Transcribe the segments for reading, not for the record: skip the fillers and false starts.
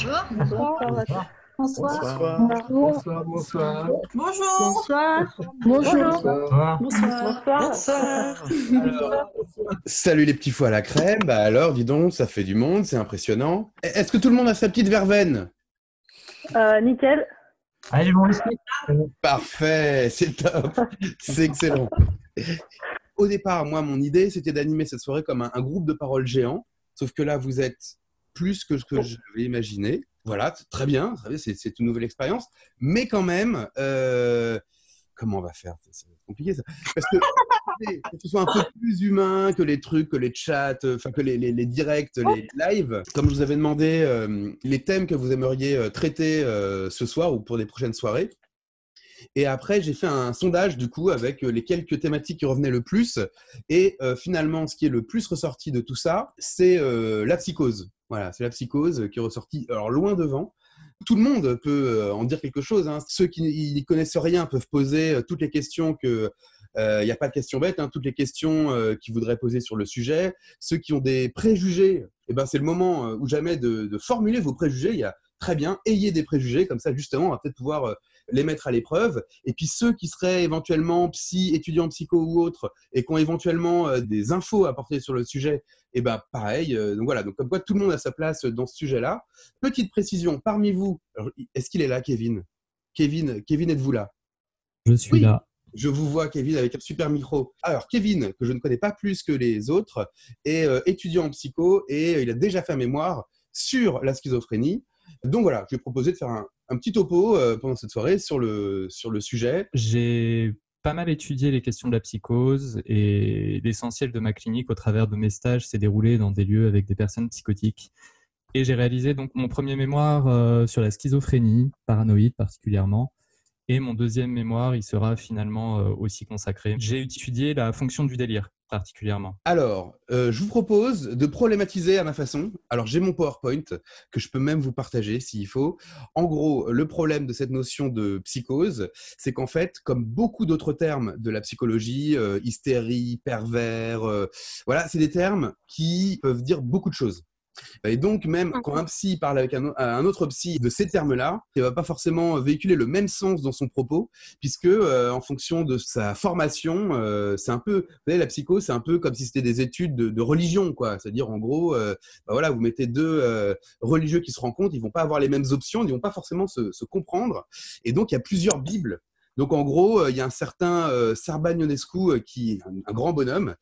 Bonjour. Bonsoir. Bonsoir. Bonsoir. Bonsoir. Bonjour. Bonsoir. Bonjour. Bonsoir. Bonsoir. Alors, salut les petits fours à la crème. Bah alors, dis donc, ça fait du monde, c'est impressionnant. Est-ce que tout le monde a sa petite verveine? Nickel. Allez, bon, ici. Parfait, c'est top, c'est excellent. Au départ, moi, mon idée, c'était d'animer cette soirée comme un groupe de parole géant. Sauf que là, vous êtes plus que ce que j'avais imaginé. Voilà, très bien, c'est une nouvelle expérience. Mais quand même, comment on va faire? C'est compliqué ça. Parce que ce soit un peu plus humain que les trucs, que les chats, enfin que les directs, les lives. Comme je vous avais demandé les thèmes que vous aimeriez traiter ce soir ou pour les prochaines soirées. Et après, j'ai fait un sondage du coup avec les quelques thématiques qui revenaient le plus. Et finalement, ce qui est le plus ressorti de tout ça, c'est la psychose. Voilà, c'est la psychose qui est ressortie, alors loin devant. Tout le monde peut en dire quelque chose, hein. Ceux qui n'y connaissent rien peuvent poser toutes les questions que... Il n'y a pas de questions bêtes, hein, toutes les questions qu'ils voudraient poser sur le sujet. Ceux qui ont des préjugés, eh ben, c'est le moment ou jamais de formuler vos préjugés. Il y a très bien, ayez des préjugés, comme ça justement, on va peut-être pouvoir les mettre à l'épreuve. Et puis ceux qui seraient éventuellement étudiants en psycho ou autres, et qui ont éventuellement des infos à apporter sur le sujet, et ben pareil. Donc voilà, donc comme quoi tout le monde a sa place dans ce sujet-là. Petite précision, parmi vous, est-ce qu'il est là, Kevin? Kevin, êtes-vous là? Je suis Oui. là. Je vous vois, Kevin, avec un super micro. Alors, Kevin, que je ne connais pas plus que les autres, est étudiant en psycho et il a déjà fait un mémoire sur la schizophrénie. Donc voilà, je vais proposer de faire un petit topo pendant cette soirée sur le sujet. J'ai pas mal étudié les questions de la psychose et l'essentiel de ma clinique au travers de mes stages s'est déroulé dans des lieux avec des personnes psychotiques. Et j'ai réalisé donc mon premier mémoire sur la schizophrénie, paranoïde particulièrement. Et mon deuxième mémoire, il sera finalement aussi consacré. J'ai étudié la fonction du délire particulièrement. Alors, je vous propose de problématiser à ma façon. Alors, j'ai mon PowerPoint que je peux même vous partager s'il faut. En gros, le problème de cette notion de psychose, c'est qu'en fait, comme beaucoup d'autres termes de la psychologie, hystérie, pervers, voilà, c'est des termes qui peuvent dire beaucoup de choses. Et donc, même quand un psy parle avec un autre psy de ces termes-là, il ne va pas forcément véhiculer le même sens dans son propos, puisque en fonction de sa formation, c'est un peu, vous savez, la psycho, c'est un peu comme si c'était des études de religion, quoi. C'est-à-dire, en gros, bah voilà, vous mettez deux religieux qui se rencontrent, ils ne vont pas avoir les mêmes options, ils ne vont pas forcément se comprendre. Et donc, il y a plusieurs bibles. Donc, en gros, il y a un certain Serban Ionescu, qui est un grand bonhomme,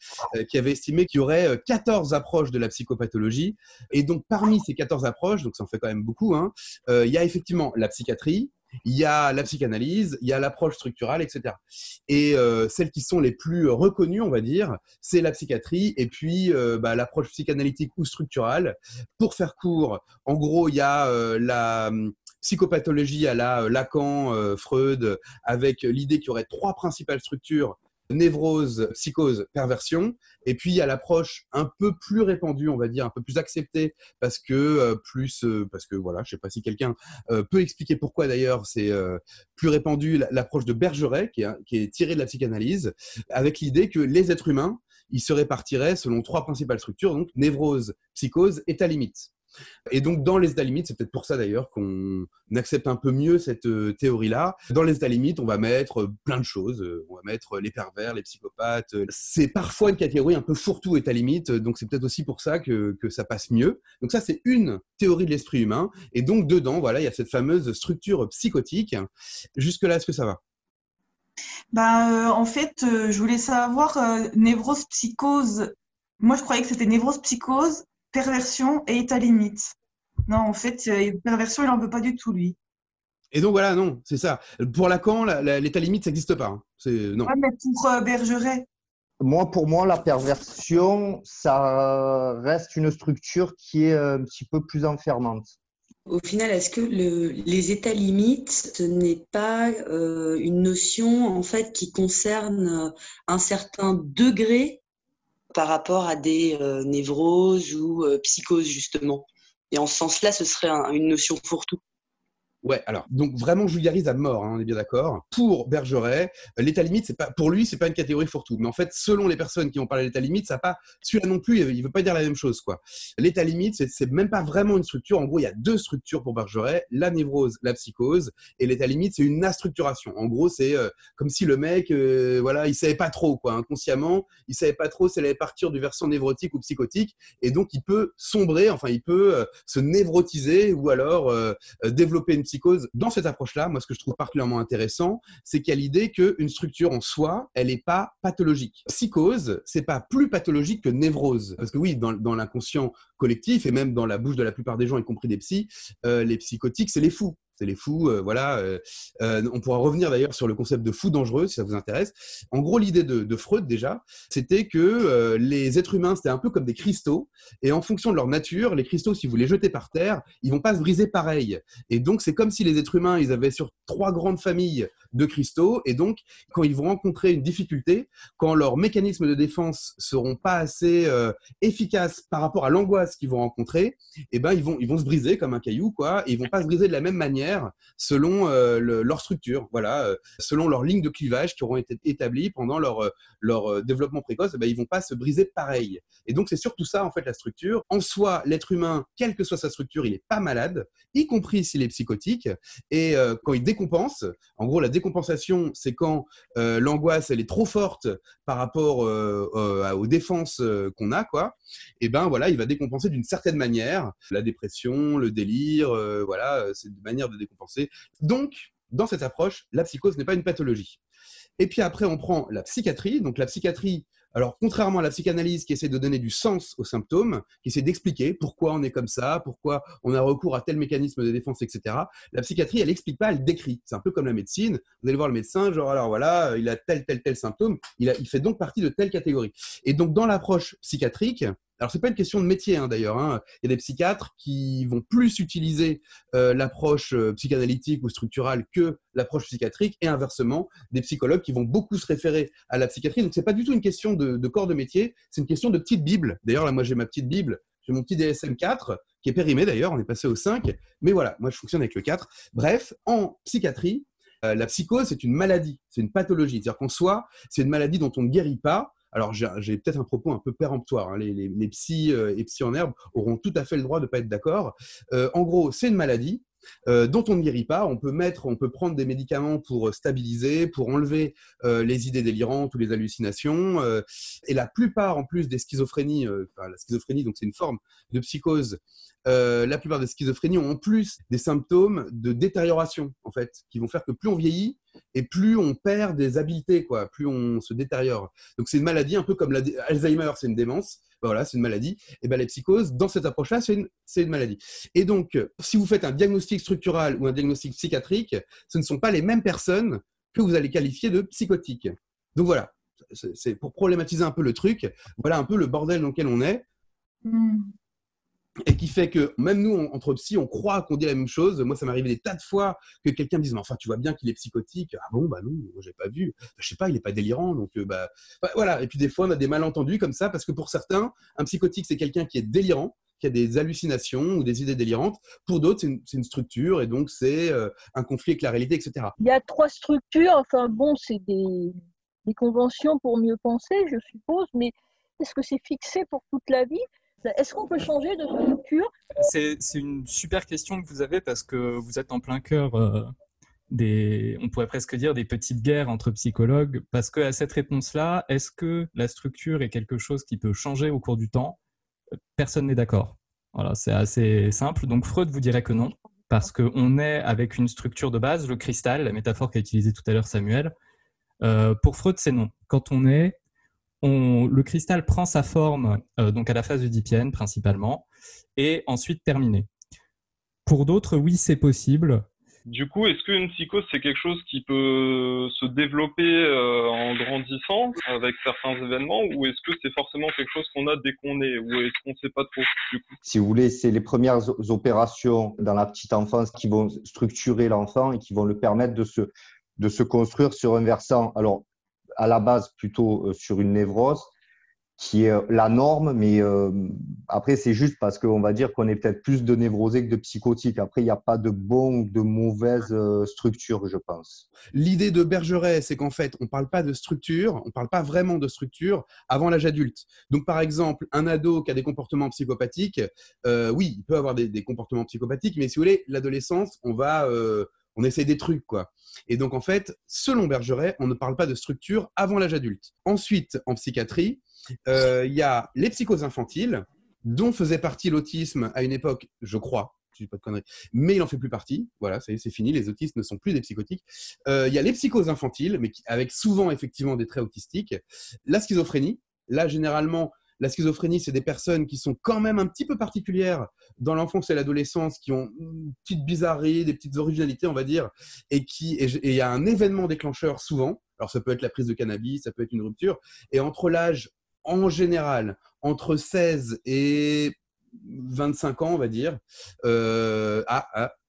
qui avait estimé qu'il y aurait 14 approches de la psychopathologie. Et donc, parmi ces 14 approches, donc ça en fait quand même beaucoup, hein, il y a effectivement la psychiatrie, il y a la psychanalyse, il y a l'approche structurale, etc. Et celles qui sont les plus reconnues, on va dire, c'est la psychiatrie et puis l'approche psychanalytique ou structurale. Pour faire court, en gros, il y a la psychopathologie à la Lacan, Freud, avec l'idée qu'il y aurait trois principales structures: névrose, psychose, perversion. Et puis il y a l'approche un peu plus répandue, on va dire, un peu plus acceptée, parce que voilà, je sais pas si quelqu'un peut expliquer pourquoi d'ailleurs c'est plus répandu, l'approche de Bergeret, qui est tirée de la psychanalyse, avec l'idée que les êtres humains, ils se répartiraient selon trois principales structures, donc névrose, psychose, état limite. Et donc, dans les états limites, c'est peut-être pour ça d'ailleurs qu'on accepte un peu mieux cette théorie-là. Dans les états limites, on va mettre plein de choses. On va mettre les pervers, les psychopathes. C'est parfois une catégorie un peu fourre-tout état limite, donc c'est peut-être aussi pour ça que ça passe mieux. Donc ça, c'est une théorie de l'esprit humain. Et donc, dedans, voilà, il y a cette fameuse structure psychotique. Jusque-là, est-ce que ça va? En fait, je voulais savoir névrose, psychose. Moi, je croyais que c'était névrose, psychose, perversion et état limite. Non, en fait, perversion, il n'en veut pas du tout, lui. Et donc, voilà, non, c'est ça. Pour Lacan, l'état limite, ça n'existe pas, hein. Non. Ouais, mais pour Bergeret. Pour moi, la perversion, ça reste une structure qui est un petit peu plus enfermante. Au final, est-ce que les états limites, ce n'est pas une notion en fait qui concerne un certain degré par rapport à des névroses ou psychoses justement? Et en ce sens-là, ce serait une notion fourre-tout. Ouais, alors, donc vraiment, je vulgarise à mort, hein, on est bien d'accord. Pour Bergeret, l'état limite, pour lui, c'est pas une catégorie fourre-tout. Mais en fait, selon les personnes qui vont parler d'état limite, ça pas, celui-là non plus, il veut pas dire la même chose, quoi. L'état limite, c'est même pas vraiment une structure. En gros, il y a deux structures pour Bergeret, la névrose, la psychose, et l'état limite, c'est une astructuration. En gros, c'est comme si le mec, voilà, il savait pas trop, quoi, inconsciemment, il savait pas trop s'il allait partir du versant névrotique ou psychotique, et donc il peut sombrer, enfin, il peut se névrotiser ou alors développer une psychose. Dans cette approche-là, moi, ce que je trouve particulièrement intéressant, c'est qu'il y a l'idée qu'une structure en soi, elle n'est pas pathologique. Psychose, c'est pas plus pathologique que névrose. Parce que oui, dans l'inconscient collectif, et même dans la bouche de la plupart des gens, y compris des psys, les psychotiques, c'est les fous. C'est les fous, voilà. On pourra revenir d'ailleurs sur le concept de fou dangereux, si ça vous intéresse. En gros, l'idée de Freud, déjà, c'était que les êtres humains, c'était un peu comme des cristaux, et en fonction de leur nature, les cristaux, si vous les jetez par terre, ils vont pas se briser pareil. Et donc, c'est comme si les êtres humains, ils avaient sur 3 grandes familles de cristaux, et donc, quand ils vont rencontrer une difficulté, quand leurs mécanismes de défense seront pas assez efficaces par rapport à l'angoisse qu'ils vont rencontrer, eh ben, ils vont se briser comme un caillou, quoi, et ils vont pas se briser de la même manière selon leur structure, voilà, selon leur ligne de clivage qui auront été établies pendant leur développement précoce, eh ben, ils vont pas se briser pareil. Et donc, c'est surtout ça, en fait, la structure. En soi, l'être humain, quelle que soit sa structure, il est pas malade, y compris s'il est psychotique, et quand il décompense, en gros, la décompensation, c'est quand l'angoisse, elle est trop forte par rapport aux défenses qu'on a, quoi, et ben voilà, il va décompenser d'une certaine manière. La dépression, le délire, voilà, c'est une manière de décompenser. Donc, dans cette approche, la psychose n'est pas une pathologie. Et puis après, on prend la psychiatrie. Donc la psychiatrie, alors contrairement à la psychanalyse qui essaie de donner du sens aux symptômes, qui essaie d'expliquer pourquoi on est comme ça, pourquoi on a recours à tel mécanisme de défense, etc. La psychiatrie, elle n'explique pas, elle décrit. C'est un peu comme la médecine. Vous allez voir le médecin, genre alors voilà, il a tel symptôme, il fait donc partie de telle catégorie. Et donc dans l'approche psychiatrique, alors, c'est pas une question de métier, hein, d'ailleurs. Hein. Il y a des psychiatres qui vont plus utiliser l'approche psychanalytique ou structurale que l'approche psychiatrique, et inversement, des psychologues qui vont beaucoup se référer à la psychiatrie. Donc, c'est pas du tout une question de corps de métier, c'est une question de petite Bible. D'ailleurs, là, moi, j'ai ma petite Bible, j'ai mon petit DSM-4, qui est périmé d'ailleurs, on est passé au 5, mais voilà, moi, je fonctionne avec le 4. Bref, en psychiatrie, la psychose, c'est une maladie, c'est une pathologie. C'est-à-dire qu'en soi, c'est une maladie dont on ne guérit pas. Alors, j'ai peut-être un propos un peu péremptoire. Hein. Les psys et psys en herbe auront tout à fait le droit de ne pas être d'accord. En gros, c'est une maladie dont on ne guérit pas. On peut prendre des médicaments pour stabiliser, pour enlever les idées délirantes ou les hallucinations. Et la plupart, en plus des schizophrénies, la schizophrénie, donc c'est une forme de psychose, la plupart des schizophrénies ont en plus des symptômes de détérioration, en fait, qui vont faire que plus on vieillit, et plus on perd des habiletés, quoi, plus on se détériore. Donc c'est une maladie un peu comme Alzheimer, c'est une démence, voilà, c'est une maladie. Et ben les psychoses, dans cette approche-là, c'est une maladie. Et donc, si vous faites un diagnostic structural ou un diagnostic psychiatrique, ce ne sont pas les mêmes personnes que vous allez qualifier de psychotiques. Donc voilà, c'est pour problématiser un peu le truc, voilà un peu le bordel dans lequel on est. Et qui fait que même nous, entre psy, on croit qu'on dit la même chose. Moi, ça m'est arrivé des tas de fois que quelqu'un me dise « Mais enfin, tu vois bien qu'il est psychotique. » Ah bon, bah non, moi, j'ai pas vu. Je sais pas, il est pas délirant. Donc, voilà. Et puis, des fois, on a des malentendus comme ça parce que pour certains, un psychotique, c'est quelqu'un qui est délirant, qui a des hallucinations ou des idées délirantes. Pour d'autres, c'est une structure et donc c'est un conflit avec la réalité, etc. Il y a 3 structures. Enfin, bon, c'est des conventions pour mieux penser, je suppose. Mais est-ce que c'est fixé pour toute la vie ? Est-ce qu'on peut changer de structure ? C'est une super question que vous avez parce que vous êtes en plein cœur on pourrait presque dire des petites guerres entre psychologues, parce qu'à cette réponse-là, est-ce que la structure est quelque chose qui peut changer au cours du temps ? Personne n'est d'accord. Voilà, c'est assez simple. Donc Freud vous dirait que non, parce qu'on est avec une structure de base, le cristal, la métaphore qu'a utilisée tout à l'heure Samuel. Pour Freud, c'est non. Quand le cristal prend sa forme donc à la phase oedipienne principalement, et ensuite terminé. Pour d'autres, oui, c'est possible. Du coup, est-ce qu'une psychose, c'est quelque chose qui peut se développer en grandissant avec certains événements, ou est-ce que c'est forcément quelque chose qu'on a dès qu'on est, ou est-ce qu'on ne sait pas trop du coup ? Si vous voulez, c'est les premières opérations dans la petite enfance qui vont structurer l'enfant et qui vont le permettre de se construire sur un versant. Alors, à la base, plutôt sur une névrose, qui est la norme, mais Après, c'est juste parce qu'on va dire qu'on est peut-être plus de névrosés que de psychotiques. Après, il n'y a pas de bonne ou de mauvaise structure, je pense. L'idée de Bergeret, c'est qu'en fait, on ne parle pas de structure, on ne parle pas vraiment de structure avant l'âge adulte. Donc, par exemple, un ado qui a des comportements psychopathiques, oui, il peut avoir des comportements psychopathiques, mais si vous voulez, l'adolescence, on essaie des trucs, quoi. Et donc, en fait, selon Bergeret, on ne parle pas de structure avant l'âge adulte. Ensuite, en psychiatrie, il y a les psychoses infantiles, dont faisait partie l'autisme à une époque, je crois, je dis pas de conneries, mais il n'en fait plus partie. Voilà, ça y est, c'est fini, les autistes ne sont plus des psychotiques. Il y a les psychoses infantiles, mais avec souvent effectivement des traits autistiques. La schizophrénie, là, généralement, la schizophrénie, c'est des personnes qui sont quand même un petit peu particulières dans l'enfance et l'adolescence, qui ont une petite bizarrerie, des petites originalités, on va dire, et il y a un événement déclencheur souvent. Alors, ça peut être la prise de cannabis, ça peut être une rupture. Et entre l'âge, en général, entre 16 et 25 ans, on va dire.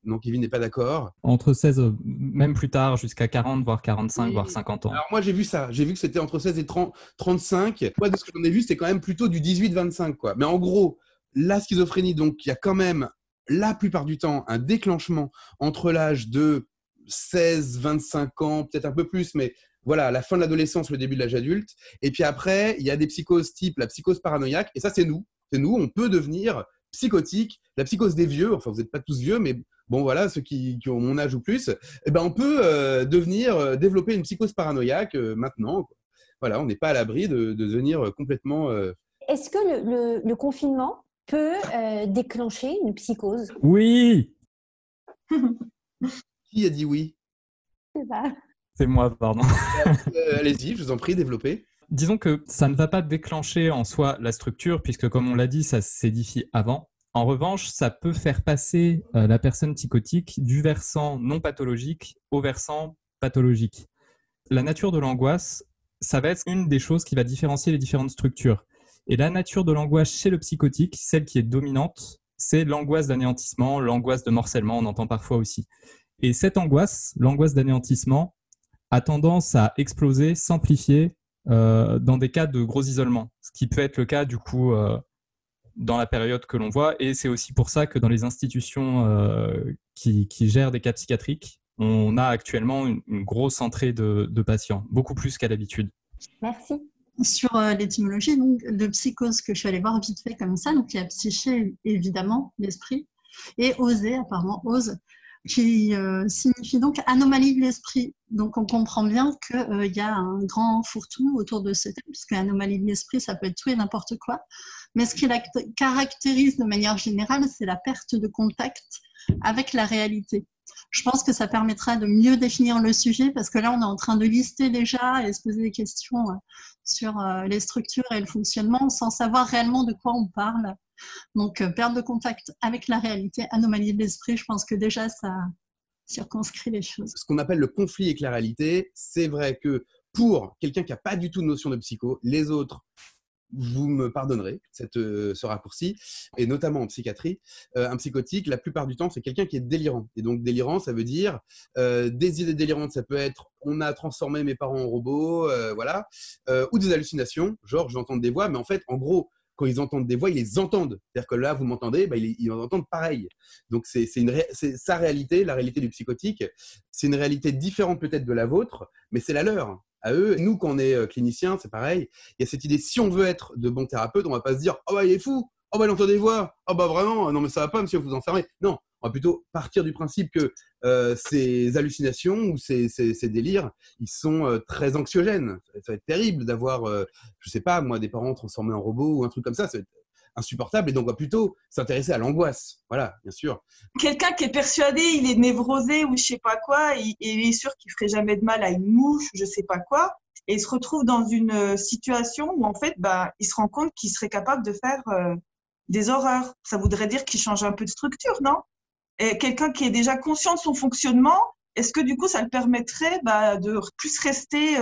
Non, Kevin n'est pas d'accord. Entre 16, même plus tard, jusqu'à 40, voire 45, voire 50 ans. Alors moi, j'ai vu ça. J'ai vu que c'était entre 16 et 35. Moi, de ce que j'en ai vu, c'était quand même plutôt du 18-25, quoi. Mais en gros, la schizophrénie, donc, il y a quand même, la plupart du temps, un déclenchement entre l'âge de 16-25 ans, peut-être un peu plus, mais voilà, la fin de l'adolescence, le début de l'âge adulte. Et puis après, il y a des psychoses type la psychose paranoïaque. Et ça, c'est nous. C'est nous, on peut devenir psychotique. La psychose des vieux, enfin, vous n'êtes pas tous vieux, mais bon, voilà, ceux qui ont mon âge ou plus, eh ben, on peut développer une psychose paranoïaque maintenant, quoi. Voilà, on n'est pas à l'abri de devenir complètement... Est-ce que le confinement peut déclencher une psychose? Oui. Qui a dit oui? C'est ça. C'est moi, pardon. Allez-y, je vous en prie, développez. Disons que ça ne va pas déclencher en soi la structure, puisque comme on l'a dit, ça s'édifie avant. En revanche, ça peut faire passer la personne psychotique du versant non pathologique au versant pathologique. La nature de l'angoisse, ça va être une des choses qui va différencier les différentes structures. Et la nature de l'angoisse chez le psychotique, celle qui est dominante, c'est l'angoisse d'anéantissement, l'angoisse de morcellement, on entend parfois aussi. Et cette angoisse, l'angoisse d'anéantissement, a tendance à exploser, s'amplifier dans des cas de gros isolement, ce qui peut être le cas du coup dans la période que l'on voit, et c'est aussi pour ça que dans les institutions qui gèrent des cas psychiatriques, on a actuellement une grosse entrée de patients, beaucoup plus qu'à l'habitude. Merci. Sur l'étymologie donc, de psychose que je suis allée voir vite fait comme ça, donc il y a psyché évidemment, l'esprit, et oser, apparemment ose, qui signifie donc anomalie de l'esprit. Donc on comprend bien qu'il y a un grand fourre-tout autour de ce thème, puisque anomalie de l'esprit, ça peut être tout et n'importe quoi. Mais ce qui la caractérise de manière générale, c'est la perte de contact avec la réalité. Je pense que ça permettra de mieux définir le sujet, parce que là, on est en train de lister déjà et se poser des questions sur les structures et le fonctionnement sans savoir réellement de quoi on parle. Donc, perte de contact avec la réalité, anomalie de l'esprit, je pense que déjà, ça circonscrit les choses. Ce qu'on appelle le conflit avec la réalité, c'est vrai que pour quelqu'un qui n'a pas du tout de notion de psycho, les autres, vous me pardonnerez ce raccourci, et notamment en psychiatrie, un psychotique, la plupart du temps, c'est quelqu'un qui est délirant. Et donc, délirant, ça veut dire des idées délirantes, ça peut être on a transformé mes parents en robots, voilà, ou des hallucinations, genre j'entends des voix, mais en fait, en gros, quand ils entendent des voix, ils les entendent. C'est-à-dire que là, vous m'entendez, bah, ils en entendent pareil. Donc, c'est sa réalité, la réalité du psychotique. C'est une réalité différente peut-être de la vôtre, mais c'est la leur. À eux, nous, quand on est clinicien, c'est pareil. Il y a cette idée, si on veut être de bons thérapeutes, on ne va pas se dire « Oh, bah, il est fou! Oh, bah, il entend des voix! Oh, bah, vraiment! Non, mais ça ne va pas, monsieur, vous enfermez. » Non, on va plutôt partir du principe que ces hallucinations ou ces délires, ils sont très anxiogènes. Ça va être terrible d'avoir, je ne sais pas, moi, des parents transformés en robots ou un truc comme ça. Ça va être insupportable. Et donc, on va plutôt s'intéresser à l'angoisse. Voilà, bien sûr. Quelqu'un qui est persuadé, il est névrosé ou je sais pas quoi, il est sûr qu'il ferait jamais de mal à une mouche, je sais pas quoi, et il se retrouve dans une situation où en fait, bah, il se rend compte qu'il serait capable de faire des horreurs. Ça voudrait dire qu'il change un peu de structure, non? Et quelqu'un qui est déjà conscient de son fonctionnement, est-ce que du coup, ça le permettrait de plus rester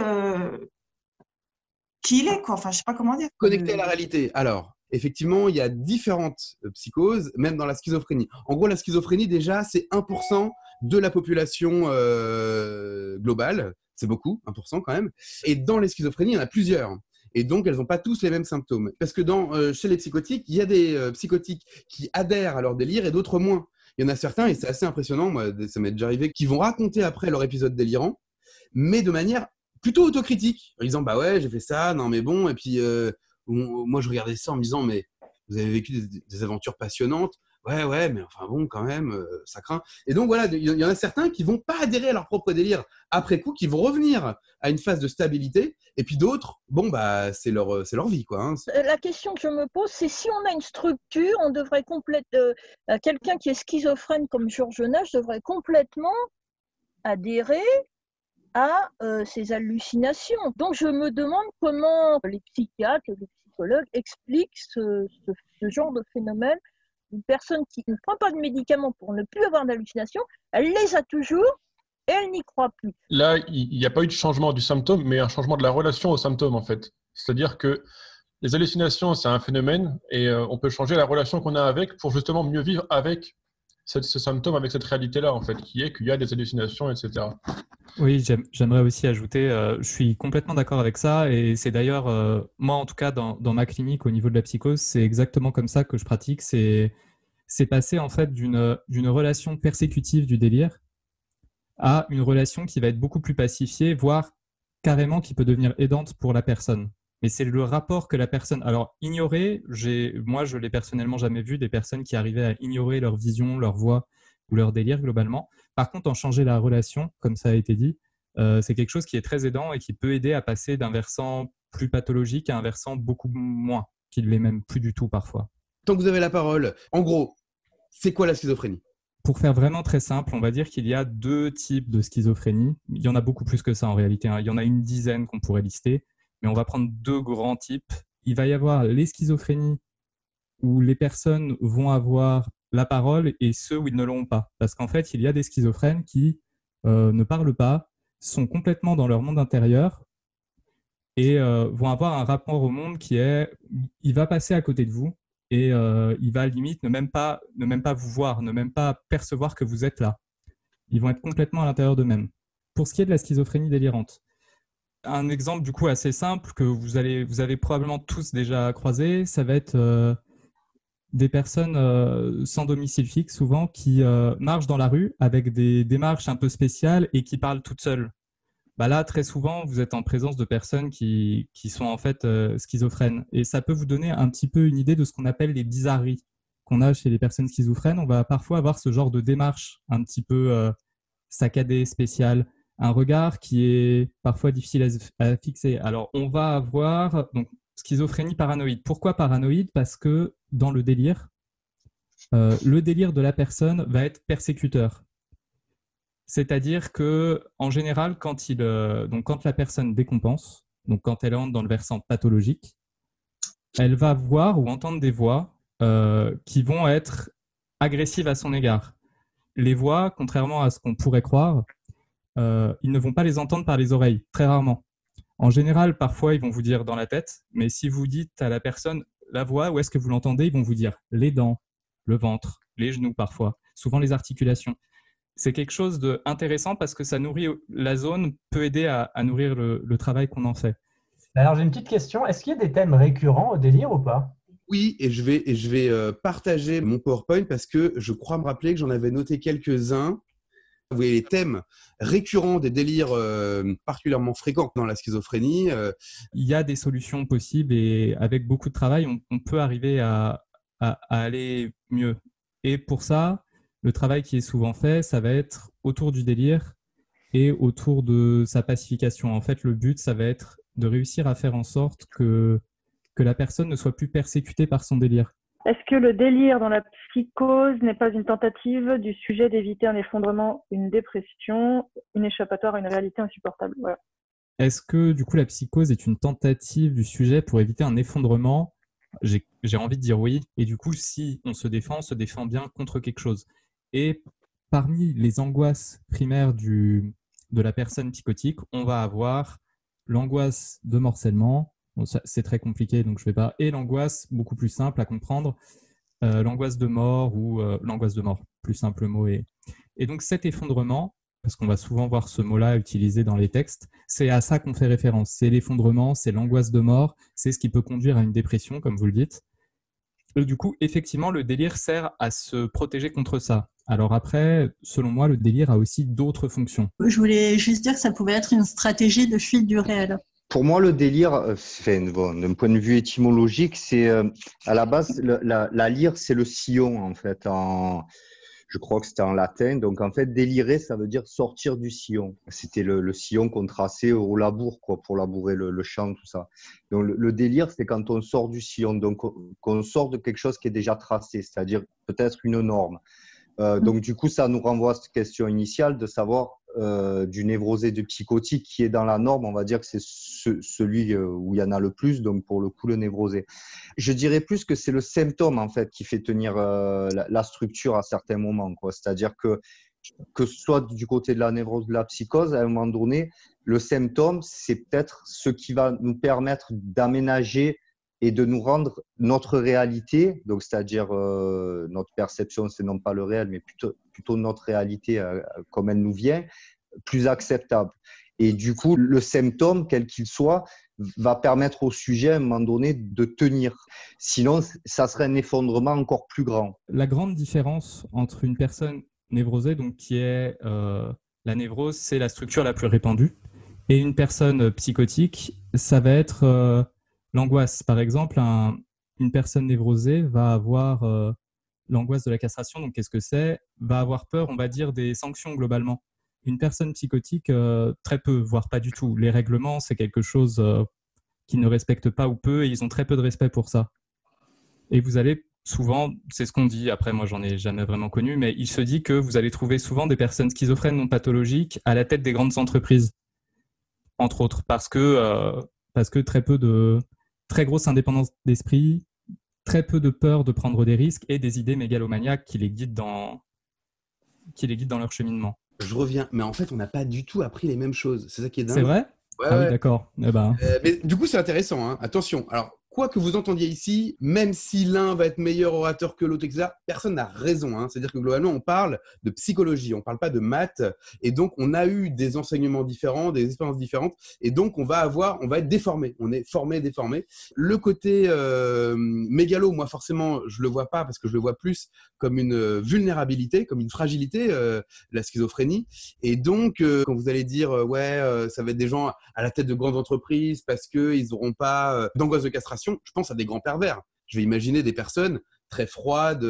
qui il est, quoi? Enfin, je sais pas comment dire. Connecté à la réalité. Alors, effectivement, il y a différentes psychoses, même dans la schizophrénie. En gros, la schizophrénie, déjà, c'est 1% de la population globale. C'est beaucoup, 1% quand même. Et dans les schizophrénies, il y en a plusieurs. Et donc, elles n'ont pas tous les mêmes symptômes. Parce que chez les psychotiques, il y a des psychotiques qui adhèrent à leur délire et d'autres moins. Il y en a certains, et c'est assez impressionnant, moi, ça m'est déjà arrivé, qui vont raconter après leur épisode délirant, mais de manière plutôt autocritique, en disant bah ouais, j'ai fait ça, non mais bon, et puis moi je regardais ça en me disant mais vous avez vécu des aventures passionnantes, ouais, mais enfin bon, quand même, ça craint. Et donc voilà, il y en a certains qui vont pas adhérer à leur propre délire après coup, qui vont revenir à une phase de stabilité, et puis d'autres, bon bah c'est leur vie quoi. Hein. La question que je me pose, c'est si on a une structure, on devrait quelqu'un qui est schizophrène comme Georges Nage devrait complètement adhérer à ces hallucinations. Donc je me demande comment les psychiatres, les psychologues expliquent ce genre de phénomène. Une personne qui ne prend pas de médicaments pour ne plus avoir d'hallucinations, elle les a toujours et elle n'y croit plus. Là, il n'y a pas eu de changement du symptôme, mais un changement de la relation au symptôme, en fait. C'est-à-dire que les hallucinations, c'est un phénomène et on peut changer la relation qu'on a avec pour justement mieux vivre avec ce symptôme, avec cette réalité-là, en fait, qui est qu'il y a des hallucinations, etc. Oui, j'aimerais aussi ajouter, je suis complètement d'accord avec ça et c'est d'ailleurs, moi en tout cas dans ma clinique au niveau de la psychose, c'est exactement comme ça que je pratique, c'est passer en fait d'une relation persécutive du délire à une relation qui va être beaucoup plus pacifiée, voire carrément qui peut devenir aidante pour la personne. Mais c'est le rapport que la personne... Alors, ignorer, moi je l'ai personnellement jamais vu, des personnes qui arrivaient à ignorer leur vision, leur voix ou leur délire globalement. Par contre, en changer la relation, comme ça a été dit, c'est quelque chose qui est très aidant et qui peut aider à passer d'un versant plus pathologique à un versant beaucoup moins, qui ne l'est même plus du tout parfois. Tant que vous avez la parole, en gros, c'est quoi la schizophrénie ? Pour faire vraiment très simple, on va dire qu'il y a 2 types de schizophrénie. Il y en a beaucoup plus que ça en réalité, hein. Il y en a une dizaine qu'on pourrait lister, mais on va prendre 2 grands types. Il va y avoir les schizophrénies où les personnes vont avoir la parole et ceux où ils ne l'ont pas. Parce qu'en fait, il y a des schizophrènes qui ne parlent pas, sont complètement dans leur monde intérieur et vont avoir un rapport au monde qui est, il va passer à côté de vous et il va limite ne même pas vous voir, ne même pas percevoir que vous êtes là. Ils vont être complètement à l'intérieur d'eux-mêmes. Pour ce qui est de la schizophrénie délirante, un exemple du coup assez simple que vous avez probablement tous déjà croisé, ça va être des personnes sans domicile fixe, souvent, qui marchent dans la rue avec des démarches un peu spéciales et qui parlent toutes seules. Bah là, très souvent, vous êtes en présence de personnes qui sont en fait schizophrènes. Et ça peut vous donner un petit peu une idée de ce qu'on appelle les bizarreries qu'on a chez les personnes schizophrènes. On va parfois avoir ce genre de démarche un petit peu saccadée, spéciale, un regard qui est parfois difficile à fixer. Alors, on va avoir donc, schizophrénie paranoïde. Pourquoi paranoïde ? Parce que dans le délire de la personne va être persécuteur. C'est-à-dire que, en général, quand la personne décompense, donc quand elle entre dans le versant pathologique, elle va voir ou entendre des voix qui vont être agressives à son égard. Les voix, contrairement à ce qu'on pourrait croire, ils ne vont pas les entendre par les oreilles, très rarement. En général, parfois, ils vont vous dire dans la tête, mais si vous dites à la personne la voix, où est-ce que vous l'entendez, ils vont vous dire les dents, le ventre, les genoux parfois, souvent les articulations. C'est quelque chose d'intéressant parce que ça nourrit la zone, peut aider à nourrir le travail qu'on en fait. Alors j'ai une petite question, est-ce qu'il y a des thèmes récurrents au délire ou pas ? Oui, et je vais partager mon PowerPoint parce que je crois me rappeler que j'en avais noté quelques-uns. Vous voyez les thèmes récurrents des délires particulièrement fréquents dans la schizophrénie. Il y a des solutions possibles et avec beaucoup de travail, on peut arriver à aller mieux. Et pour ça, le travail qui est souvent fait, ça va être autour du délire et autour de sa pacification. En fait, le but, ça va être de réussir à faire en sorte que la personne ne soit plus persécutée par son délire. Est-ce que le délire dans la psychose n'est pas une tentative du sujet d'éviter un effondrement, une dépression, une échappatoire à une réalité insupportable ? Voilà. Est-ce que du coup la psychose est une tentative du sujet pour éviter un effondrement ? J'ai envie de dire oui. Et du coup, si on se défend bien contre quelque chose. Et parmi les angoisses primaires de la personne psychotique, on va avoir l'angoisse de morcellement. Bon, c'est très compliqué, donc je ne vais pas. Et l'angoisse beaucoup plus simple à comprendre, l'angoisse de mort ou l'angoisse de mort, plus simple mot. Et donc cet effondrement parce qu'on va souvent voir ce mot-là utilisé dans les textes, c'est à ça qu'on fait référence. C'est l'effondrement, c'est l'angoisse de mort, c'est ce qui peut conduire à une dépression, comme vous le dites. Et du coup, effectivement, le délire sert à se protéger contre ça. Alors après, selon moi, le délire a aussi d'autres fonctions. Je voulais juste dire que ça pouvait être une stratégie de fuite du réel. Pour moi, le délire, d'un point de vue étymologique, c'est à la base, la lyre, c'est le sillon, en fait. Je crois que c'était en latin. Donc, en fait, délirer, ça veut dire sortir du sillon. C'était le sillon qu'on traçait au labour, quoi, pour labourer le champ, tout ça. Donc, le délire, c'est quand on sort du sillon, donc qu'on sort de quelque chose qui est déjà tracé, c'est-à-dire peut-être une norme. Donc, du coup, ça nous renvoie à cette question initiale de savoir du névrosé, du psychotique qui est dans la norme. On va dire que c'est celui où il y en a le plus, donc pour le coup, le névrosé. Je dirais plus que c'est le symptôme, en fait, qui fait tenir la structure à certains moments, quoi. C'est-à-dire que ce soit du côté de la névrose, de la psychose, à un moment donné, le symptôme, c'est peut-être ce qui va nous permettre d'aménager et de nous rendre notre réalité, donc c'est-à-dire notre perception, c'est non pas le réel, mais plutôt notre réalité comme elle nous vient, plus acceptable. Et du coup, le symptôme, quel qu'il soit, va permettre au sujet, à un moment donné, de tenir. Sinon, ça serait un effondrement encore plus grand. La grande différence entre une personne névrosée, donc qui est la névrose, c'est la structure la plus répandue, et une personne psychotique, ça va être l'angoisse. Par exemple, une personne névrosée va avoir l'angoisse de la castration. Donc, qu'est-ce que c'est? Va avoir peur, on va dire, des sanctions globalement. Une personne psychotique, très peu, voire pas du tout. Les règlements, c'est quelque chose qu'ils ne respectent pas ou peu, et ils ont très peu de respect pour ça. Et vous allez souvent, c'est ce qu'on dit, après moi j'en ai jamais vraiment connu, mais il se dit que vous allez trouver souvent des personnes schizophrènes non pathologiques à la tête des grandes entreprises, entre autres, parce que très grosse indépendance d'esprit, très peu de peur de prendre des risques et des idées mégalomaniaques qui les guident dans leur cheminement. Je reviens, mais en fait, on n'a pas du tout appris les mêmes choses. C'est ça qui est dingue. C'est vrai? Ouais, Ah ouais. oui, d'accord. Eh ben. Mais du coup, c'est intéressant, hein. Attention. Alors, quoi que vous entendiez ici, même si l'un va être meilleur orateur que l'autre, etc., personne n'a raison, hein. C'est-à-dire que globalement, on parle de psychologie, on ne parle pas de maths. Et donc, on a eu des enseignements différents, des expériences différentes. Et donc, on va être déformé. On est formé, déformé. Le côté mégalo, moi, forcément, je ne le vois pas parce que je le vois plus comme une vulnérabilité, comme une fragilité, la schizophrénie. Et donc, quand vous allez dire, ça va être des gens à la tête de grandes entreprises parce qu'ils n'auront pas d'angoisse de castration, je pense à des grands pervers. Je vais imaginer des personnes très froides.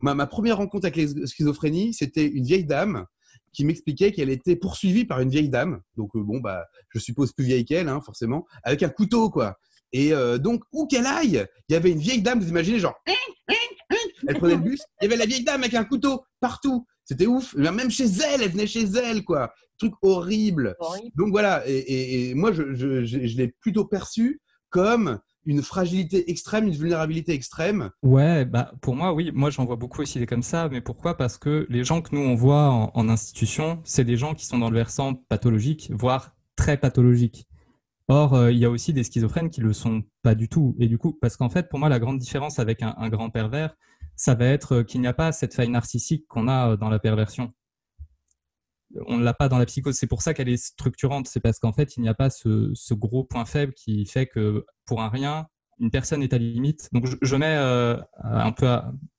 Ma première rencontre avec la schizophrénie, c'était une vieille dame qui m'expliquait qu'elle était poursuivie par une vieille dame. Donc, je suppose plus vieille qu'elle, hein, forcément, avec un couteau, quoi. Et donc, où qu'elle aille, il y avait une vieille dame, vous imaginez, genre, elle prenait le bus, il y avait la vieille dame avec un couteau partout. C'était ouf. Même chez elle, elle venait chez elle, quoi. Truc horrible. Donc voilà, et moi, je l'ai plutôt perçu comme une fragilité extrême, une vulnérabilité extrême. Ouais, pour moi, oui. Moi, j'en vois beaucoup aussi des comme ça. Mais pourquoi? Parce que les gens que nous, on voit en institution, c'est des gens qui sont dans le versant pathologique, voire très pathologique. Or, il y a aussi des schizophrènes qui ne le sont pas du tout. Et du coup, parce qu'en fait, pour moi, la grande différence avec un grand pervers, ça va être qu'il n'y a pas cette faille narcissique qu'on a dans la perversion. On ne l'a pas dans la psychose. C'est pour ça qu'elle est structurante. C'est parce qu'en fait, il n'y a pas ce gros point faible qui fait que, pour un rien, une personne est à limite. Donc, je mets un peu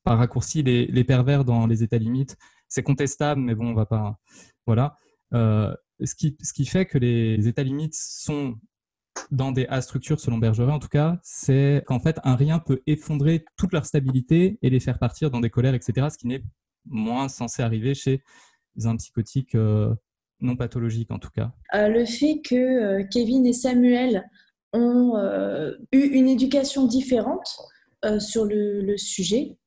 par raccourci les pervers dans les états limites. C'est contestable, mais bon, on ne va pas... Voilà. Ce qui fait que les états limites sont dans des A-structures, selon Bergeret en tout cas, c'est qu'en fait, un rien peut effondrer toute leur stabilité et les faire partir dans des colères, etc., ce qui n'est moins censé arriver chez un psychotique non pathologique, en tout cas. Le fait que Kevin et Samuel ont eu une éducation différente sur le sujet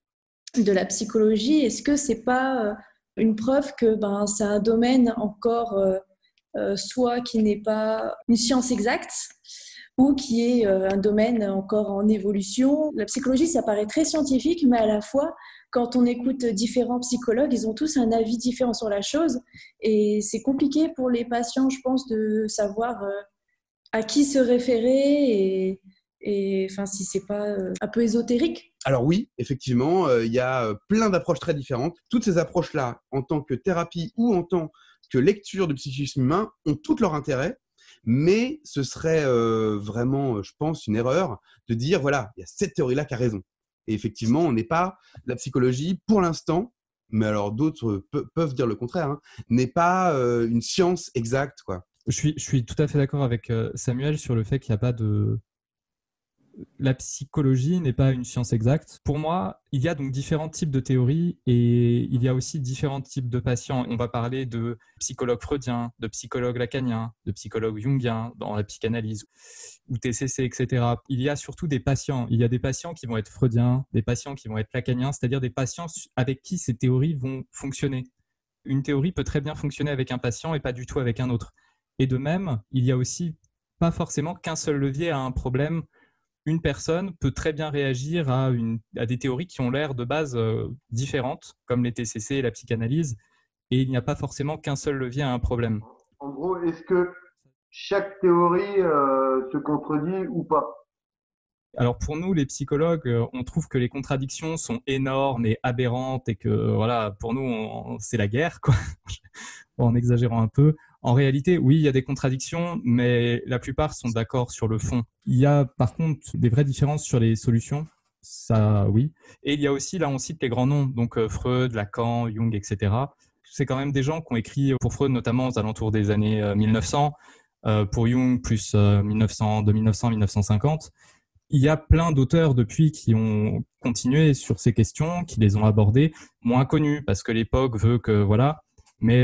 de la psychologie, est-ce que c'est pas une preuve que c'est un domaine encore soit qui n'est pas une science exacte ou qui est un domaine encore en évolution? La psychologie, ça paraît très scientifique, mais à la fois, quand on écoute différents psychologues, ils ont tous un avis différent sur la chose et c'est compliqué pour les patients, je pense, de savoir à qui se référer et si c'est pas un peu ésotérique. Alors oui, effectivement, il y a plein d'approches très différentes. Toutes ces approches-là, en tant que thérapie ou en tant que lecture du psychisme humain ont tout leur intérêt, mais ce serait vraiment, je pense, une erreur de dire, voilà, il y a cette théorie-là qui a raison. Et effectivement, on n'est pas, la psychologie, pour l'instant, mais alors d'autres peuvent dire le contraire, hein, n'est pas une science exacte, quoi. Je suis tout à fait d'accord avec Samuel sur le fait qu'il n'y a pas de... La psychologie n'est pas une science exacte. Pour moi, il y a donc différents types de théories et il y a aussi différents types de patients. On va parler de psychologues freudiens, de psychologues lacaniens, de psychologues jungiens dans la psychanalyse ou TCC, etc. Il y a surtout des patients. Il y a des patients qui vont être freudiens, des patients qui vont être lacaniens, c'est-à-dire des patients avec qui ces théories vont fonctionner. Une théorie peut très bien fonctionner avec un patient et pas du tout avec un autre. Et de même, il y a aussi pas forcément qu'un seul levier à un problème. Une personne peut très bien réagir à des théories qui ont l'air de base différentes, comme les TCC et la psychanalyse, et il n'y a pas forcément qu'un seul levier à un problème. En gros, est-ce que chaque théorie se contredit ou pas? Alors pour nous, les psychologues, on trouve que les contradictions sont énormes et aberrantes et que voilà, pour nous, c'est la guerre, quoi. En exagérant un peu. En réalité, oui, il y a des contradictions, mais la plupart sont d'accord sur le fond. Il y a par contre des vraies différences sur les solutions, ça oui. Et il y a aussi, là on cite les grands noms, donc Freud, Lacan, Jung, etc. C'est quand même des gens qui ont écrit pour Freud notamment aux alentours des années 1900, pour Jung plus 1900, 1900, 1950. Il y a plein d'auteurs depuis qui ont continué sur ces questions, qui les ont abordées, moins connus parce que l'époque veut que voilà. Mais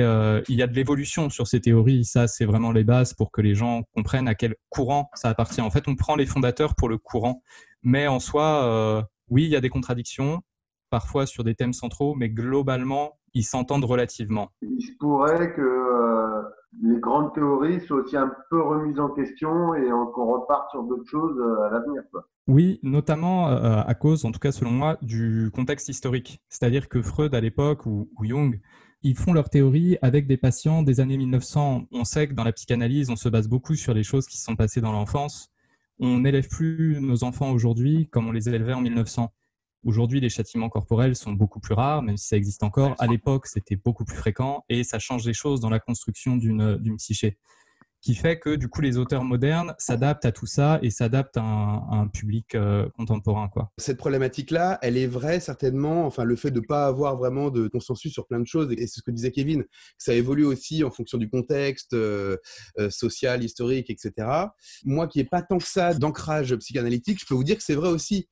il y a de l'évolution sur ces théories. Ça, c'est vraiment les bases pour que les gens comprennent à quel courant ça appartient. En fait, on prend les fondateurs pour le courant. Mais en soi, oui, il y a des contradictions, parfois sur des thèmes centraux, mais globalement, ils s'entendent relativement. Il se pourrait que les grandes théories soient aussi un peu remises en question et qu'on reparte sur d'autres choses à l'avenir, quoi. Oui, notamment à cause, en tout cas selon moi, du contexte historique. C'est-à-dire que Freud, à l'époque, ou Jung, ils font leur théorie avec des patients des années 1900. On sait que dans la psychanalyse, on se base beaucoup sur les choses qui se sont passées dans l'enfance. On n'élève plus nos enfants aujourd'hui comme on les élevait en 1900. Aujourd'hui, les châtiments corporels sont beaucoup plus rares, même si ça existe encore. À l'époque, c'était beaucoup plus fréquent et ça change des choses dans la construction d'une psyché. Qui fait que du coup les auteurs modernes s'adaptent à tout ça et s'adaptent à un public contemporain, quoi. Cette problématique-là, elle est vraie certainement, enfin le fait de ne pas avoir vraiment de consensus sur plein de choses, et c'est ce que disait Kevin, que ça évolue aussi en fonction du contexte social, historique, etc. Moi qui n'ai pas tant que ça d'ancrage psychanalytique, je peux vous dire que c'est vrai aussi.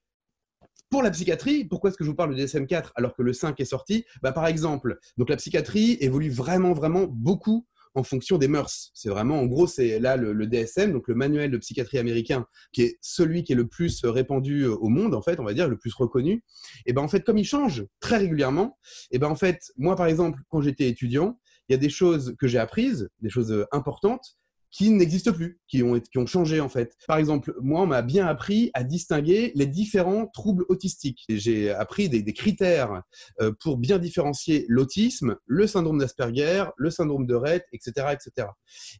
Pour la psychiatrie, pourquoi est-ce que je vous parle de DSM-4 alors que le 5 est sorti? Par exemple, donc la psychiatrie évolue vraiment, vraiment beaucoup en fonction des mœurs. C'est vraiment, en gros, c'est là le DSM, donc le manuel de psychiatrie américain, qui est celui qui est le plus répandu au monde, en fait, on va dire, le plus reconnu. Et en fait, comme il change très régulièrement, en fait, moi, par exemple, quand j'étais étudiant, il y a des choses que j'ai apprises, des choses importantes, qui n'existent plus, qui ont changé en fait. Par exemple, moi, on m'a bien appris à distinguer les différents troubles autistiques. J'ai appris des critères pour bien différencier l'autisme, le syndrome d'Asperger, le syndrome de Rett, etc., etc.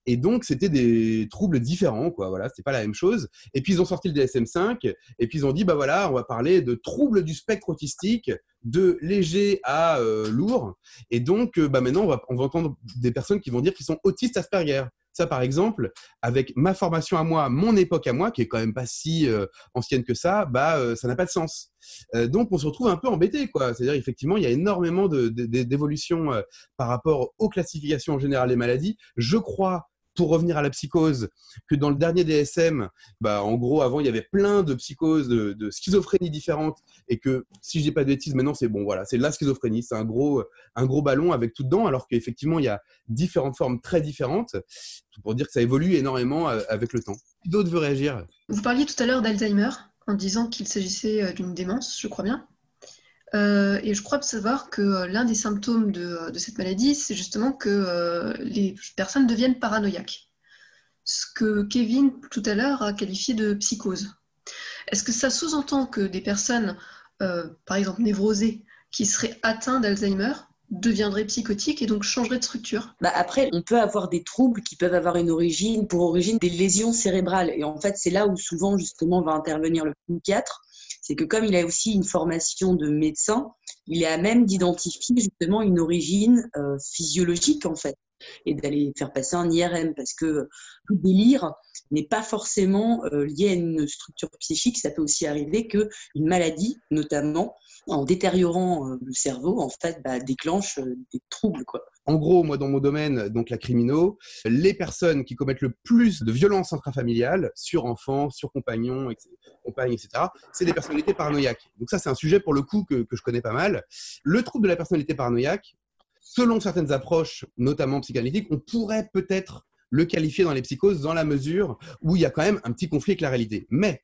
Et donc, c'était des troubles différents, quoi. Voilà, c'était pas la même chose. Et puis, ils ont sorti le DSM-5, et puis ils ont dit, voilà, on va parler de troubles du spectre autistique, de léger à lourd. Et donc, maintenant, on va entendre des personnes qui vont dire qu'ils sont autistes Asperger. Ça, par exemple, avec ma formation à moi, mon époque à moi, qui est quand même pas si ancienne que ça, ça n'a pas de sens. Donc, on se retrouve un peu embêté, quoi. C'est-à-dire, effectivement, il y a énormément d'évolutions par rapport aux classifications générales des maladies. Je crois, pour revenir à la psychose, que dans le dernier DSM, en gros, avant, il y avait plein de psychoses, de schizophrénie différentes, et que, si je dis pas de bêtises, maintenant, c'est bon, voilà, c'est la schizophrénie, c'est un gros ballon avec tout dedans, alors qu'effectivement, il y a différentes formes très différentes, pour dire que ça évolue énormément avec le temps. Qui d'autre veut réagir? Vous parliez tout à l'heure d'Alzheimer, en disant qu'il s'agissait d'une démence, je crois bien. Et je crois savoir que l'un des symptômes de cette maladie, c'est justement que les personnes deviennent paranoïaques. Ce que Kevin, tout à l'heure, a qualifié de psychose. Est-ce que ça sous-entend que des personnes, par exemple névrosées, qui seraient atteintes d'Alzheimer, deviendraient psychotiques et donc changeraient de structure? Après, on peut avoir des troubles qui peuvent avoir pour origine des lésions cérébrales. Et en fait, c'est là où souvent, justement, va intervenir le psychiatre. C'est que comme il a aussi une formation de médecin, il est à même d'identifier justement une origine physiologique en fait. et d'aller faire passer un IRM, parce que le délire n'est pas forcément lié à une structure psychique. Ça peut aussi arriver qu'une maladie, notamment, en détériorant le cerveau, en fait, déclenche des troubles, quoi. En gros, moi, dans mon domaine, donc la criminaux, les personnes qui commettent le plus de violences intrafamiliales sur enfants, sur compagnons, compagnes, etc., c'est des personnalités paranoïaques. Donc ça, c'est un sujet, pour le coup, que je connais pas mal. Le trouble de la personnalité paranoïaque, selon certaines approches, notamment psychanalytiques, on pourrait peut-être le qualifier dans les psychoses dans la mesure où il y a quand même un petit conflit avec la réalité. Mais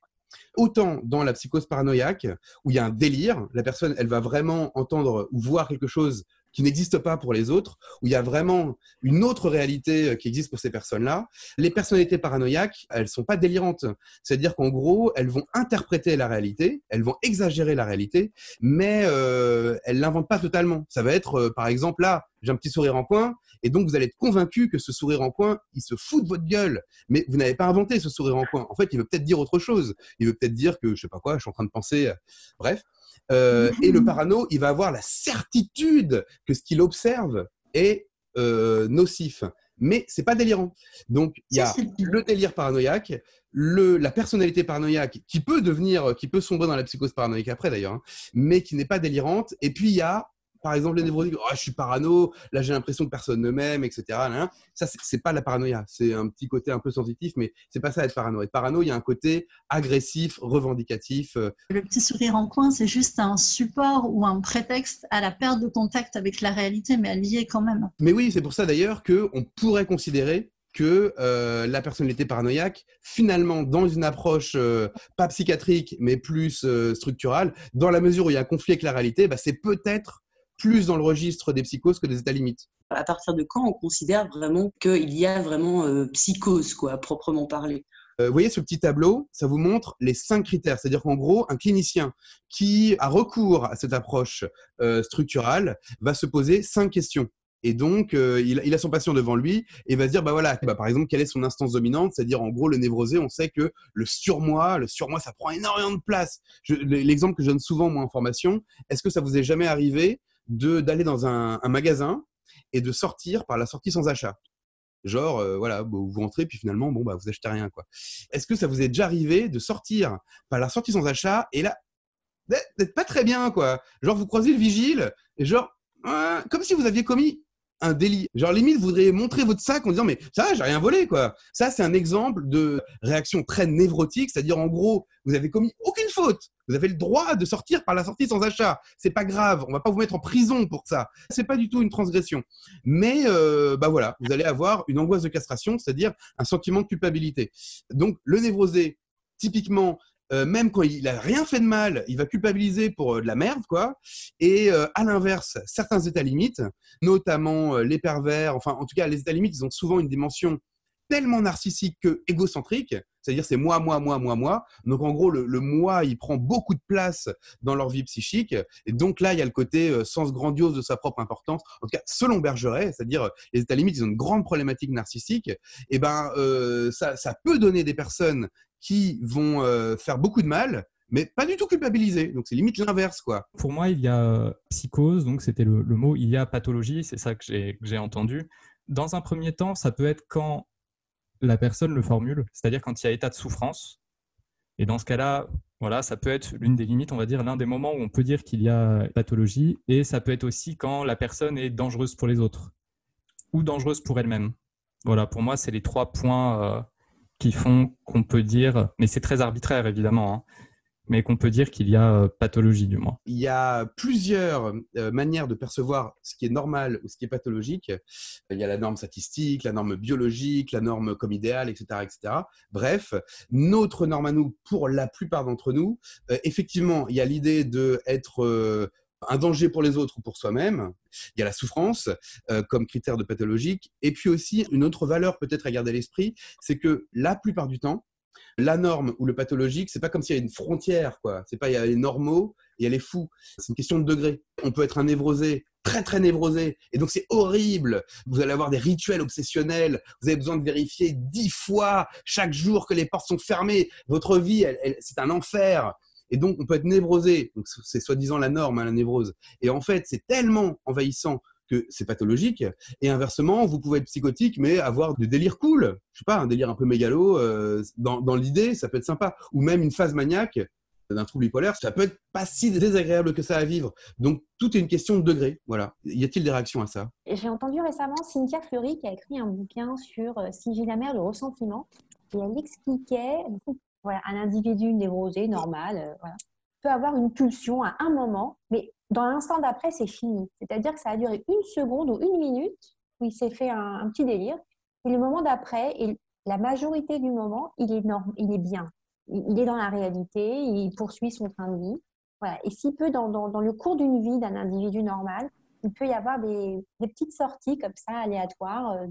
autant dans la psychose paranoïaque, où il y a un délire, la personne, elle va vraiment entendre ou voir quelque chose qui n'existe pas pour les autres, où il y a vraiment une autre réalité qui existe pour ces personnes-là. Les personnalités paranoïaques, elles sont pas délirantes. C'est-à-dire qu'en gros, elles vont interpréter la réalité, elles vont exagérer la réalité, mais elles l'inventent pas totalement. Ça va être, par exemple, là, j'ai un petit sourire en coin, et donc vous allez être convaincu que ce sourire en coin, il se fout de votre gueule. Mais vous n'avez pas inventé ce sourire en coin. En fait, il veut peut-être dire autre chose. Il veut peut-être dire que, je sais pas quoi, je suis en train de penser... Bref. Et le parano, il va avoir la certitude que ce qu'il observe est nocif. Mais c'est pas délirant. Donc, il y a le délire paranoïaque, la personnalité paranoïaque qui peut sombrer dans la psychose paranoïaque après d'ailleurs, hein, mais qui n'est pas délirante. Et puis, il y a, par exemple, les névrotiques, oh, je suis parano, là j'ai l'impression que personne ne m'aime, etc. Là, ça, c'est pas la paranoïa. C'est un petit côté un peu sensitif, mais c'est pas ça être parano. Être parano, il y a un côté agressif, revendicatif. Le petit sourire en coin, c'est juste un support ou un prétexte à la perte de contact avec la réalité, mais elle y est quand même. Mais oui, c'est pour ça d'ailleurs qu'on pourrait considérer que la personnalité paranoïaque, finalement, dans une approche pas psychiatrique, mais plus structurale, dans la mesure où il y a un conflit avec la réalité, c'est peut-être plus dans le registre des psychoses que des états limites. À partir de quand on considère vraiment qu'il y a vraiment psychose, quoi, à proprement parler? Vous voyez ce petit tableau, ça vous montre les 5 critères. C'est-à-dire qu'en gros, un clinicien qui a recours à cette approche structurale va se poser 5 questions. Et donc, il a son patient devant lui et va se dire, par exemple, quelle est son instance dominante? C'est-à-dire, en gros, le névrosé, on sait que le surmoi, ça prend énormément de place. L'exemple que je donne souvent, moi, en formation, est-ce que ça vous est jamais arrivé d'aller dans un magasin et de sortir par la sortie sans achat? Genre, vous rentrez, puis finalement, vous achetez rien, quoi. Est-ce que ça vous est déjà arrivé de sortir par la sortie sans achat et là, d'être pas très bien, quoi? Genre, vous croisez le vigile et genre, comme si vous aviez commis un délit. Genre, limite, vous voudriez montrer votre sac en disant, mais ça va, j'ai rien volé, quoi. Ça, c'est un exemple de réaction très névrotique, c'est-à-dire, en gros, vous avez commis aucune faute. Vous avez le droit de sortir par la sortie sans achat. C'est pas grave. On va pas vous mettre en prison pour ça. C'est pas du tout une transgression. Mais, vous allez avoir une angoisse de castration, c'est-à-dire un sentiment de culpabilité. Donc, le névrosé, typiquement, même quand il n'a rien fait de mal, il va culpabiliser pour de la merde, quoi. Et à l'inverse, certains états limites, notamment les pervers, enfin, en tout cas, les états limites, ils ont souvent une dimension tellement narcissique que égocentrique, c'est-à-dire c'est moi. Donc en gros, le moi, il prend beaucoup de place dans leur vie psychique. Et donc là, il y a le côté sens grandiose de sa propre importance. En tout cas, selon Bergeret, c'est-à-dire les états limites, ils ont une grande problématique narcissique. Et ça peut donner des personnes qui vont faire beaucoup de mal, mais pas du tout culpabiliser. Donc, c'est limite l'inverse, quoi. Pour moi, il y a psychose, donc c'était le mot, il y a pathologie, c'est ça que j'ai entendu. Dans un premier temps, ça peut être quand la personne le formule, c'est-à-dire quand il y a état de souffrance. Et dans ce cas-là, voilà, ça peut être l'une des limites, on va dire, l'un des moments où on peut dire qu'il y a pathologie. Et ça peut être aussi quand la personne est dangereuse pour les autres ou dangereuse pour elle-même. Voilà, pour moi, c'est les 3 points qui font qu'on peut dire, mais c'est très arbitraire évidemment, hein, mais qu'on peut dire qu'il y a pathologie du moins. Il y a plusieurs manières de percevoir ce qui est normal ou ce qui est pathologique. Il y a la norme statistique, la norme biologique, la norme comme idéal, etc., etc. Bref, notre norme à nous, pour la plupart d'entre nous, effectivement, il y a l'idée d'être un danger pour les autres ou pour soi-même. Il y a la souffrance comme critère de pathologique. Et puis aussi, une autre valeur peut-être à garder à l'esprit, c'est que la plupart du temps, la norme ou le pathologique, c'est pas comme s'il y a une frontière, quoi. C'est pas, il y a les normaux et il y a les fous. C'est une question de degré. On peut être un névrosé, très très névrosé, et donc c'est horrible. Vous allez avoir des rituels obsessionnels. Vous avez besoin de vérifier 10 fois chaque jour que les portes sont fermées. Votre vie, c'est un enfer. Et donc, on peut être névrosé. Donc, c'est soi-disant la norme, hein, la névrose. Et en fait, c'est tellement envahissant que c'est pathologique. Et inversement, vous pouvez être psychotique, mais avoir des délires cool. Je sais pas, un délire un peu mégalo. Dans l'idée, ça peut être sympa. Ou même une phase maniaque d'un trouble bipolaire, ça peut être pas si désagréable que ça à vivre. Donc, tout est une question de degré. Voilà. Y a-t-il des réactions à ça? J'ai entendu récemment Cynthia Fleury qui a écrit un bouquin sur Sylvie Lamère, le ressentiment. Et elle expliquait, voilà, un individu névrosé, normal, voilà, peut avoir une pulsion à un moment, mais dans l'instant d'après, c'est fini. C'est-à-dire que ça a duré 1 seconde ou 1 minute où il s'est fait un petit délire. Et le moment d'après, et la majorité du moment, il est bien. Il est dans la réalité, il poursuit son train de vie. Voilà. Et s'il peut, dans le cours d'une vie d'un individu normal, il peut y avoir des petites sorties comme ça, aléatoires,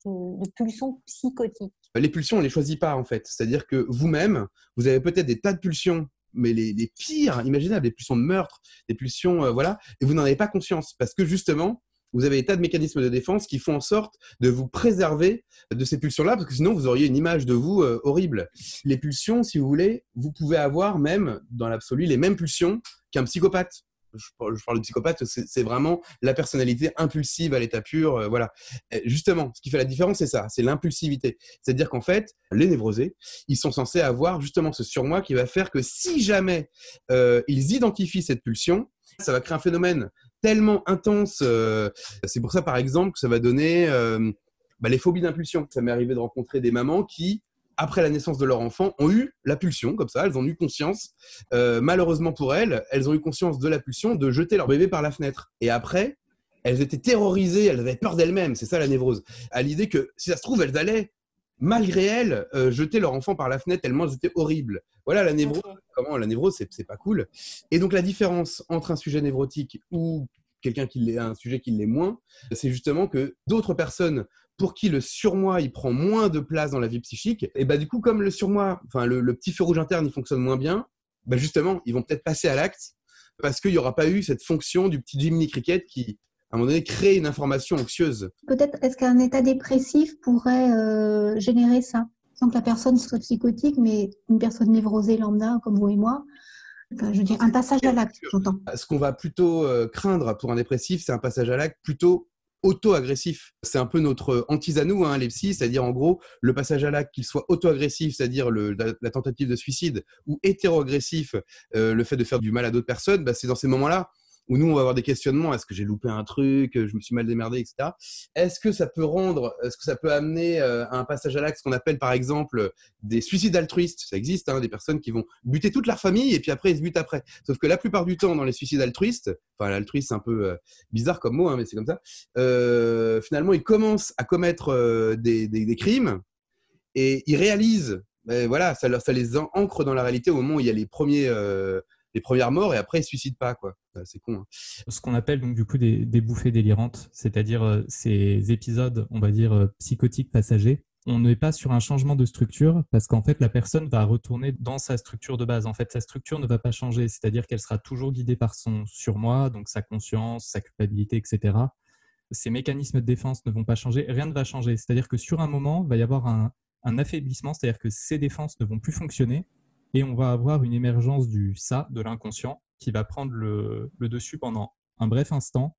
de pulsions psychotiques. Les pulsions, on ne les choisit pas, en fait. C'est-à-dire que vous-même, vous avez peut-être des tas de pulsions, mais les pires imaginables, des pulsions de meurtre, des pulsions, voilà, et vous n'en avez pas conscience, parce que justement, vous avez des tas de mécanismes de défense qui font en sorte de vous préserver de ces pulsions-là, parce que sinon, vous auriez une image de vous horrible. Les pulsions, si vous voulez, vous pouvez avoir même, dans l'absolu, les mêmes pulsions qu'un psychopathe. Je parle de psychopathe, c'est vraiment la personnalité impulsive à l'état pur. Voilà. Justement, ce qui fait la différence, c'est ça, c'est l'impulsivité. C'est-à-dire qu'en fait, les névrosés, ils sont censés avoir justement ce surmoi qui va faire que si jamais ils identifient cette pulsion, ça va créer un phénomène tellement intense. C'est pour ça, par exemple, que ça va donner les phobies d'impulsion. Ça m'est arrivé de rencontrer des mamans qui, après la naissance de leur enfant, ont eu la pulsion, comme ça, elles ont eu conscience. Malheureusement pour elles, elles ont eu conscience de la pulsion de jeter leur bébé par la fenêtre. Et après, elles étaient terrorisées, elles avaient peur d'elles-mêmes, c'est ça la névrose. À l'idée que, si ça se trouve, elles allaient, malgré elles, jeter leur enfant par la fenêtre tellement elles étaient horribles. Voilà, la névrose, comment la névrose, c'est pas cool. Et donc la différence entre un sujet névrotique ou quelqu'un qui l'est, un sujet qui l'est moins, c'est justement que d'autres personnes pour qui le surmoi il prend moins de place dans la vie psychique, et du coup comme le surmoi, enfin le petit feu rouge interne il fonctionne moins bien, justement ils vont peut-être passer à l'acte parce qu'il n'y aura pas eu cette fonction du petit Jiminy Cricket qui à un moment donné crée une information anxieuse. Peut-être est-ce qu'un état dépressif pourrait générer ça, sans que la personne soit psychotique, mais une personne névrosée lambda comme vous et moi. Enfin, je veux dire, un passage à l'acte, j'entends. Ce qu'on va plutôt craindre pour un dépressif, c'est un passage à l'acte plutôt auto-agressif. C'est un peu notre hantise à nous, les psys, c'est-à-dire en gros, le passage à l'acte, qu'il soit auto-agressif, c'est-à-dire la tentative de suicide, ou hétéro-agressif, le fait de faire du mal à d'autres personnes, c'est dans ces moments-là où nous, on va avoir des questionnements. Est-ce que j'ai loupé un truc? Je me suis mal démerdé, etc. Est-ce que ça peut amener à un passage à l'acte, ce qu'on appelle par exemple des suicides altruistes? Ça existe, des personnes qui vont buter toute leur famille et puis après, ils se butent après. Sauf que la plupart du temps, dans les suicides altruistes, enfin, l'altruiste, c'est un peu bizarre comme mot, mais c'est comme ça, finalement, ils commencent à commettre des crimes et ils réalisent, voilà, ça les ancre dans la réalité au moment où il y a les premières morts et après ils ne se suicident pas, quoi. C'est con. Ce qu'on appelle donc du coup des bouffées délirantes, c'est-à-dire ces épisodes, on va dire, psychotiques passagers. On n'est pas sur un changement de structure parce qu'en fait la personne va retourner dans sa structure de base. En fait, sa structure ne va pas changer, c'est-à-dire qu'elle sera toujours guidée par son surmoi, donc sa conscience, sa culpabilité, etc. Ces mécanismes de défense ne vont pas changer, rien ne va changer. C'est-à-dire que sur un moment, il va y avoir un affaiblissement, c'est-à-dire que ces défenses ne vont plus fonctionner. Et on va avoir une émergence du ça, de l'inconscient, qui va prendre le dessus pendant un bref instant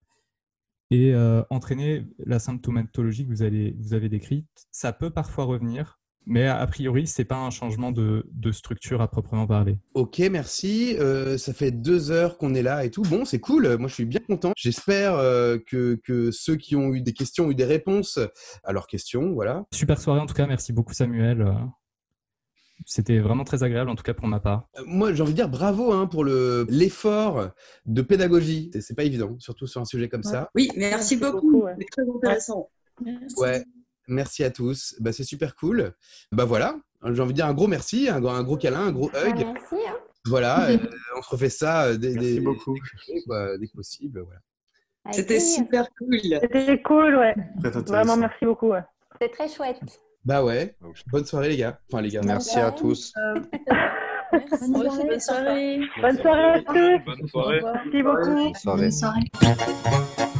et entraîner la symptomatologie que vous avez décrite. Ça peut parfois revenir, mais a priori, ce n'est pas un changement de structure à proprement parler. Ok, merci. Ça fait 2 heures qu'on est là et tout. Bon, c'est cool. Moi, je suis bien content. J'espère que ceux qui ont eu des questions ont eu des réponses à leurs questions. Voilà. Super soirée en tout cas. Merci beaucoup, Samuel. C'était vraiment très agréable, en tout cas pour ma part. Moi, j'ai envie de dire bravo pour l'effort de pédagogie. C'est pas évident, surtout sur un sujet comme ça. Oui, merci beaucoup. C'est très intéressant. Merci. Ouais, merci à tous. C'est super cool. Voilà, j'ai envie de dire un gros merci, un gros câlin, un gros hug. Merci. Voilà, on se refait ça dès que possible. Voilà. C'était super cool. C'était cool, ouais. Vraiment, merci beaucoup. Ouais. C'était très chouette. Ouais. Bonne soirée les gars. Enfin les gars. Merci à tous. Bonne soirée. Bonne soirée à tous. Bonne soirée. Merci beaucoup. Bonne soirée. Bonne soirée.